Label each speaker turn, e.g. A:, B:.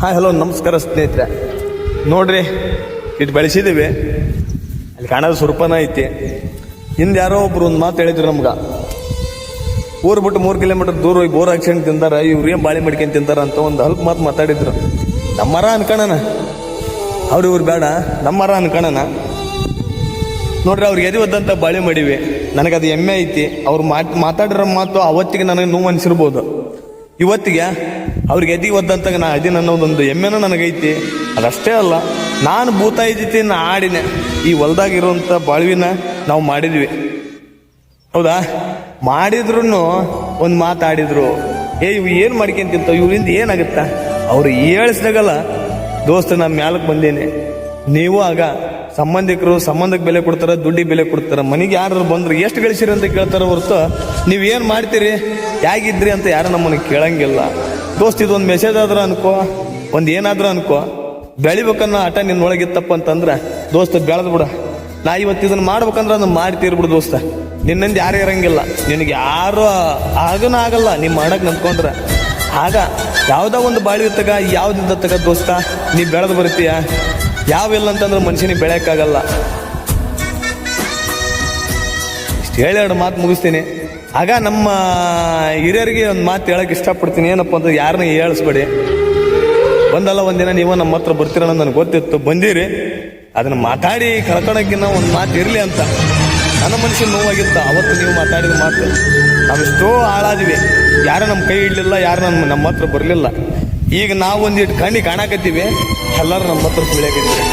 A: Hi hello ನಮಸ್ಕಾರ ಸ್ನೇಹಿತರೆ. ನೋಡ್ರಿ ಇಟ್ಟು ಬೆಳೆಸಿದ್ದೀವಿ, ಅಲ್ಲಿ ಕಾಣೋದು ಸುರ್ಪನ ಐತಿ. ಹಿಂದೆ ಯಾರೋ ಒಬ್ರು ಒಂದು ಮಾತು ಹೇಳಿದ್ರು ನಮ್ಗೆ, ಊರು ಬಿಟ್ಟು 3 ಕಿಲೋಮೀಟರ್ ದೂರ ಹೋಗಿ ಬೋರ್ ಹಾಕ್ಸ್ಕೊಂಡು ತಿಂತಾರ, ಇವ್ರು ಏನು ಬಾಳೆ ಮಾಡ್ಕೊಂಡು ತಿಂತಾರ ಅಂತ ಒಂದು ಅಲ್ಪ ಮಾತು ಮಾತಾಡಿದ್ರು. ನಮ್ಮರ ಅನ್ಕಣನ, ಇವ್ರು ಬೇಡ ನಮ್ಮರ ಅನ್ಕಣನ. ನೋಡ್ರಿ ಅವ್ರಿಗೆ ಎದಿ ಒದ್ದಂತ ಬಾಳೆ ಮಾಡಿವಿ, ನನಗದು ಹೆಮ್ಮೆ ಐತಿ. ಅವ್ರು ಮಾತಾಡಿರೋ ಮಾತು ಅವತ್ತಿಗೆ ನನಗೆ ನೋವು ಅನಿಸಿರ್ಬೋದು, ಇವತ್ತಿಗೆ ಅವ್ರಿಗೆ ಎದಿ ಒದ್ದಂತಾಗ ನಾ ಅದೀನಿ ಅನ್ನೋದೊಂದು ಹೆಮ್ಮೆನೂ ನನಗೈತಿ. ಅದಷ್ಟೇ ಅಲ್ಲ, ನಾನು ಭೂತಾಯಿ ಜೊತೆ ಆಡಿನೆ, ಈ ಹೊಲ್ದಾಗಿರುವಂಥ ಬಾಳ್ವಿನ ನಾವು ಮಾಡಿದ್ವಿ. ಹೌದಾ, ಮಾಡಿದ್ರು ಒಂದು ಮಾತಾಡಿದ್ರು, ಇವು ಏನು ಮಾಡ್ಕೊಂತಿಂತ, ಇವರಿಂದ ಏನಾಗುತ್ತಾ ಅವ್ರು ಹೇಳಿಸ್ದಾಗಲ್ಲ ದೋಸ್ತ ನಾನು ಮ್ಯಾಲಕ್ಕೆ ಬಂದೇನೆ. ನೀವು ಆಗ ಸಂಬಂಧಕ್ಕೆ ಬೆಲೆ ಕೊಡ್ತಾರ, ದುಡ್ಡಿಗೆ ಬೆಲೆ ಕೊಡ್ತಾರ. ಮನೆಗೆ ಯಾರು ಬಂದ್ರು ಎಷ್ಟು ಗಳಿಸಿರಿ ಅಂತ ಕೇಳ್ತಾರ ಹೊರತು ನೀವೇನು ಮಾಡ್ತೀರಿ, ಹೇಗಿದ್ರಿ ಅಂತ ಯಾರು ನಮ್ಮನ್ನು ಕೇಳಂಗಿಲ್ಲ. ದೋಸ್ತ ಇದೊಂದು ಮೆಸೇಜ್ ಆದ್ರೂ ಅನ್ಕೋ, ಒಂದು ಏನಾದ್ರೂ ಅನ್ಕೋ, ಬೆಳಿಬೇಕನ್ನೋ ಆಟ ನಿನ್ನೊಳಗಿತ್ತಪ್ಪ ಅಂತಂದ್ರೆ ದೋಸ್ತ ಬೆಳೆದು ಬಿಡ. ನಾ ಇವತ್ತು ಇದನ್ನು ಮಾಡ್ಬೇಕಂದ್ರೆ ಅದನ್ನು ಮಾಡ್ತೀರ್ಬಿಡು ದೋಸ್ತ. ನಿನ್ನಿಂದ ಯಾರು ಇರಂಗಿಲ್ಲ, ನಿನಗೆ ಯಾರು ಆಗನೂ ಆಗಲ್ಲ. ನೀವು ಮಾಡಕ್ಕೆ ನಂಬ್ಕೊಂಡ್ರೆ ಆಗ ಯಾವುದೋ ಒಂದು ಬಾಳಿತಗ ಯಾವ್ದಿದ್ದತ್ತಗ ದೋಸ್ತ ನೀ ಬೆಳೆದು ಬರ್ತೀಯ. ಯಾವಿಲ್ಲ ಅಂತಂದ್ರೆ ಮನುಷ್ಯನಿಗೆ ಬೆಳೆಯೋಕ್ಕಾಗಲ್ಲ. ಇಷ್ಟು ಹೇಳಿ 2 ಮಾತು ಮುಗಿಸ್ತೀನಿ. ಆಗ ನಮ್ಮ ಹಿರಿಯರಿಗೆ ಒಂದು ಮಾತು ಹೇಳಕ್ಕೆ ಇಷ್ಟಪಡ್ತೀನಿ. ಏನಪ್ಪ ಅಂದ್ರೆ ಯಾರನ್ನ ಹೇಳಿಸ್ಬೇಡಿ. ಒಂದಲ್ಲ ಒಂದಿನ ನೀವು ನಮ್ಮ ಹತ್ರ ಬರ್ತೀರ ನನಗೆ ಗೊತ್ತಿತ್ತು, ಬಂದಿರಿ. ಅದನ್ನು ಮಾತಾಡಿ ಕಳ್ಕೊಳಕ್ಕಿನ್ನ ಒಂದು ಮಾತು ಇರಲಿ ಅಂತ ನನ್ನ ಮನುಷ್ಯನ ನೋವಾಗಿತ್ತು. ಅವತ್ತು ನೀವು ಮಾತಾಡಿದ ಮಾತು ನಾವೆಷ್ಟೋ ಹಾಳಾದ್ವಿ. ಯಾರು ನಮ್ಮ ಕೈ ಇಡಲಿಲ್ಲ, ಯಾರು ನಮ್ಮ ಹತ್ರ ಬರಲಿಲ್ಲ. ಈಗ ನಾವು ಒಂದಿಟ್ಟು ಕಣ್ಣಿ ಕಾಣಕತ್ತೀವಿ, ಎಲ್ಲರೂ ನಮ್ಮ ಹತ್ರ ಸುಳಿಯಾಕತ್ತೀವಿ.